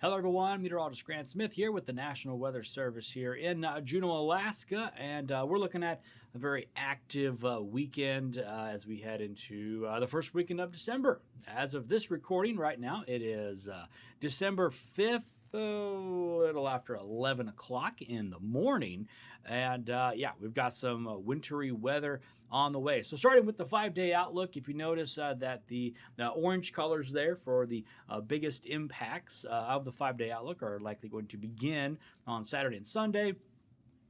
Hello, everyone. Meteorologist Grant Smith here with the National Weather Service here in Juneau, Alaska, and we're looking at a very active weekend as we head into the first weekend of December. As of this recording right now, it is December 5th. A little after 11 o'clock in the morning. And we've got some wintry weather on the way. So starting with the 5-day outlook, if you notice that the orange colors there for the biggest impacts of the 5-day outlook are likely going to begin on Saturday and Sunday.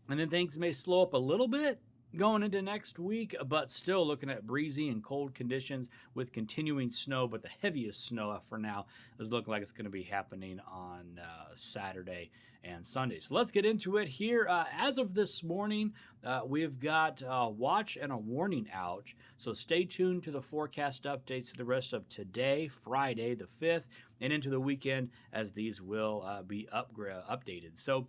And then things may slow up a little bit going into next week, but still looking at breezy and cold conditions with continuing snow. But the heaviest snow for now is looking like it's going to be happening on Saturday and Sunday. So let's get into it here. As of this morning, we've got a watch and a warning out. So stay tuned to the forecast updates for the rest of today, Friday the 5th, and into the weekend as these will be updated. So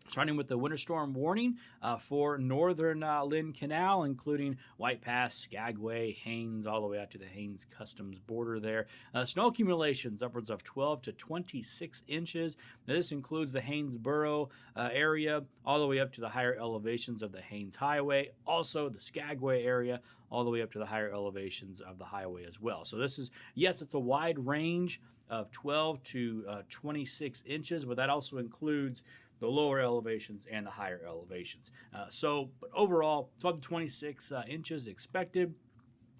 starting with the winter storm warning for northern Lynn Canal, including White Pass, Skagway, Haines, all the way out to the Haines Customs border there. Snow accumulations upwards of 12 to 26 inches. Now, this includes the Hainesboro area, all the way up to the higher elevations of the Haines Highway. Also, the Skagway area, all the way up to the higher elevations of the highway as well. So this is, yes, it's a wide range of 12 to 26 inches, but that also includes the lower elevations and the higher elevations. But overall, 12 to 26 inches expected.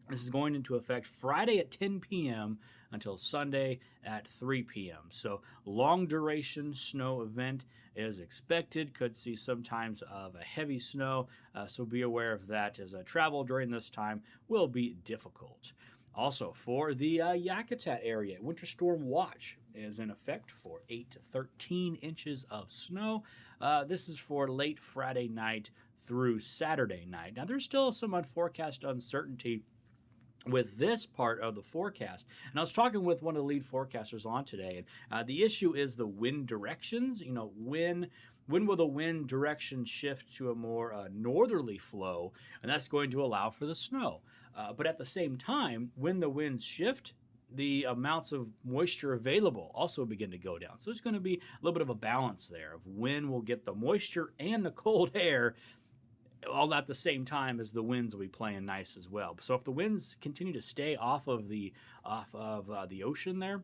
This is going into effect Friday at 10 p.m. until Sunday at 3 p.m. So long duration snow event is expected. Could see some times of a heavy snow, so be aware of that as travel during this time will be difficult. Also, for the Yakutat area, winter storm watch is in effect for 8 to 13 inches of snow. This is for late Friday night through Saturday night. Now, there's still some forecast uncertainty with this part of the forecast. And I was talking with one of the lead forecasters on today, and the issue is the wind directions. You know, when will the wind direction shift to a more northerly flow, and that's going to allow for the snow. But at the same time, when the winds shift, the amounts of moisture available also begin to go down. So there's going to be a little bit of a balance there of when we'll get the moisture and the cold air all at the same time as the winds will be playing nice as well. So if the winds continue to stay off of the ocean there,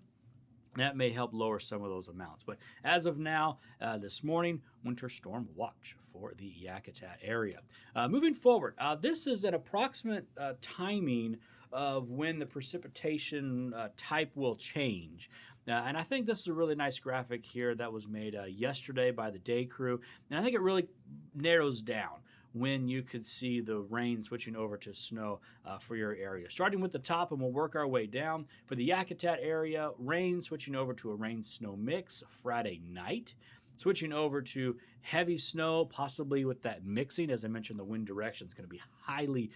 that may help lower some of those amounts. But as of now, this morning, winter storm watch for the Yakutat area. Moving forward, this is an approximate timing of when the precipitation type will change. And I think this is a really nice graphic here that was made yesterday by the day crew. And I think it really narrows down when you could see the rain switching over to snow for your area. Starting with the top, and we'll work our way down. For the Yakutat area, rain switching over to a rain-snow mix Friday night. Switching over to heavy snow, possibly with that mixing. As I mentioned, the wind direction is going to be highly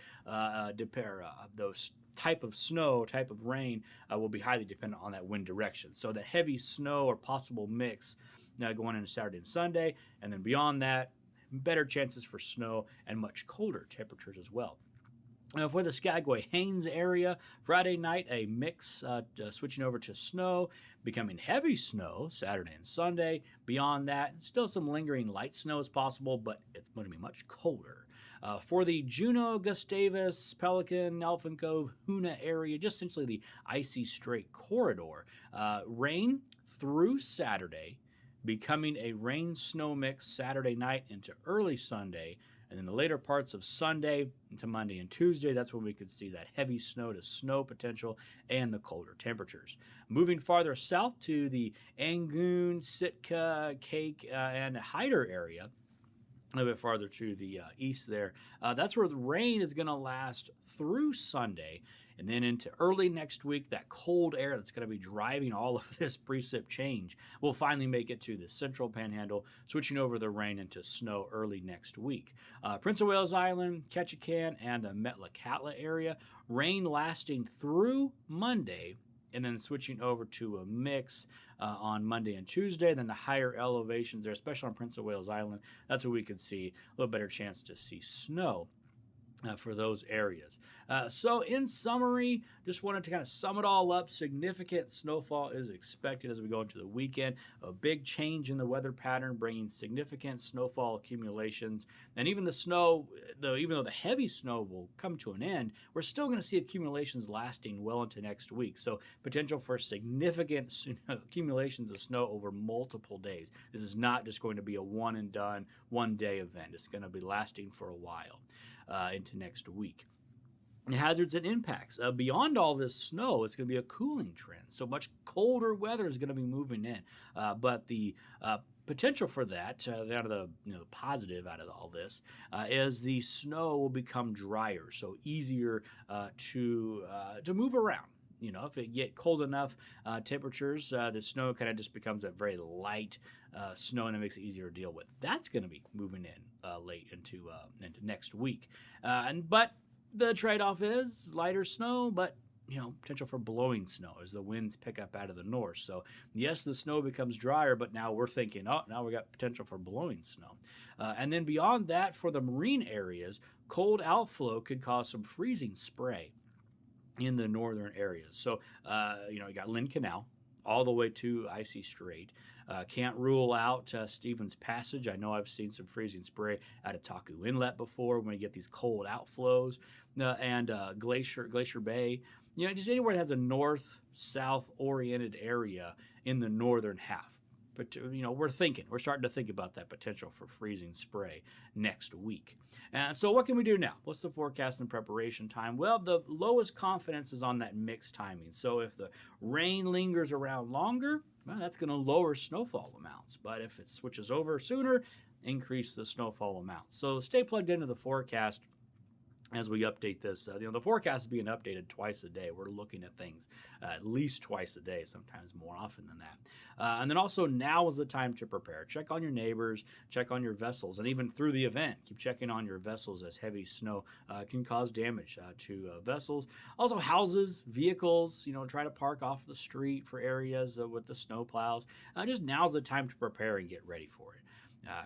those type of snow, type of rain will be highly dependent on that wind direction. So the heavy snow or possible mix going into Saturday and Sunday, and then beyond that, better chances for snow and much colder temperatures as well. For the Skagway Haines area, Friday night, a mix switching over to snow, becoming heavy snow Saturday and Sunday. Beyond that, still some lingering light snow is possible, but it's going to be much colder. For the Juneau, Gustavus, Pelican, Elfin Cove, Hoonah area, just essentially the Icy Strait Corridor, rain through Saturday, becoming a rain-snow mix Saturday night into early Sunday, and then the later parts of Sunday into Monday and Tuesday, that's when we could see that heavy snow to snow potential and the colder temperatures. Moving farther south to the Angoon, Sitka, Cake, and Hyder area, a little bit farther to the east there, that's where the rain is going to last through Sunday. And then into early next week, that cold air that's going to be driving all of this precip change will finally make it to the central panhandle, switching over the rain into snow early next week. Prince of Wales Island, Ketchikan, and the Metlakatla area, rain lasting through Monday, and then switching over to a mix on Monday and Tuesday. Then the higher elevations there, especially on Prince of Wales Island, that's where we could see a little better chance to see snow. for those areas. So, in summary, just wanted to kind of sum it all up. Significant snowfall is expected as we go into the weekend. A big change in the weather pattern, bringing significant snowfall accumulations. And even the snow, even though the heavy snow will come to an end, we're still going to see accumulations lasting well into next week. So, potential for significant accumulations of snow over multiple days. This is not just going to be a one and done, one day event. It's going to be lasting for a while. Into next week. And hazards and impacts. Beyond all this snow, it's going to be a cooling trend. So much colder weather is going to be moving in. But the potential for that, out of the positive out of all this, is the snow will become drier, so easier to move around. If it get cold enough temperatures, the snow kind of just becomes a very light snow, and it makes it easier to deal with. That's going to be moving in late into next week. But the trade-off is lighter snow, but potential for blowing snow as the winds pick up out of the north. So yes, the snow becomes drier, but now we're thinking, now we got potential for blowing snow. And then beyond that, for the marine areas, cold outflow could cause some freezing spray in the northern areas. So, you got Lynn Canal all the way to Icy Strait. Can't rule out Stevens Passage. I know I've seen some freezing spray out of Taku Inlet before when you get these cold outflows. And Glacier Bay. Just anywhere that has a north-south oriented area in the northern half. But, we're starting to think about that potential for freezing spray next week. And so what can we do now? What's the forecast and preparation time? Well, the lowest confidence is on that mixed timing. So if the rain lingers around longer, well, that's going to lower snowfall amounts. But if it switches over sooner, increase the snowfall amounts. So stay plugged into the forecast as we update this. The forecast is being updated twice a day. We're looking at things at least twice a day, sometimes more often than that. And then also now is the time to prepare. Check on your neighbors, check on your vessels, and even through the event, keep checking on your vessels as heavy snow can cause damage to vessels. Also houses, vehicles, try to park off the street for areas with the snow plows. Just now's the time to prepare and get ready for it.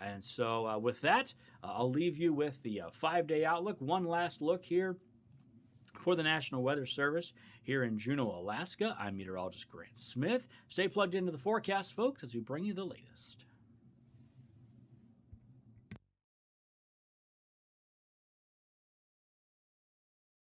And so with that, I'll leave you with the 5-day outlook. One last look here for the National Weather Service here in Juneau, Alaska. I'm meteorologist Grant Smith. Stay plugged into the forecast, folks, as we bring you the latest.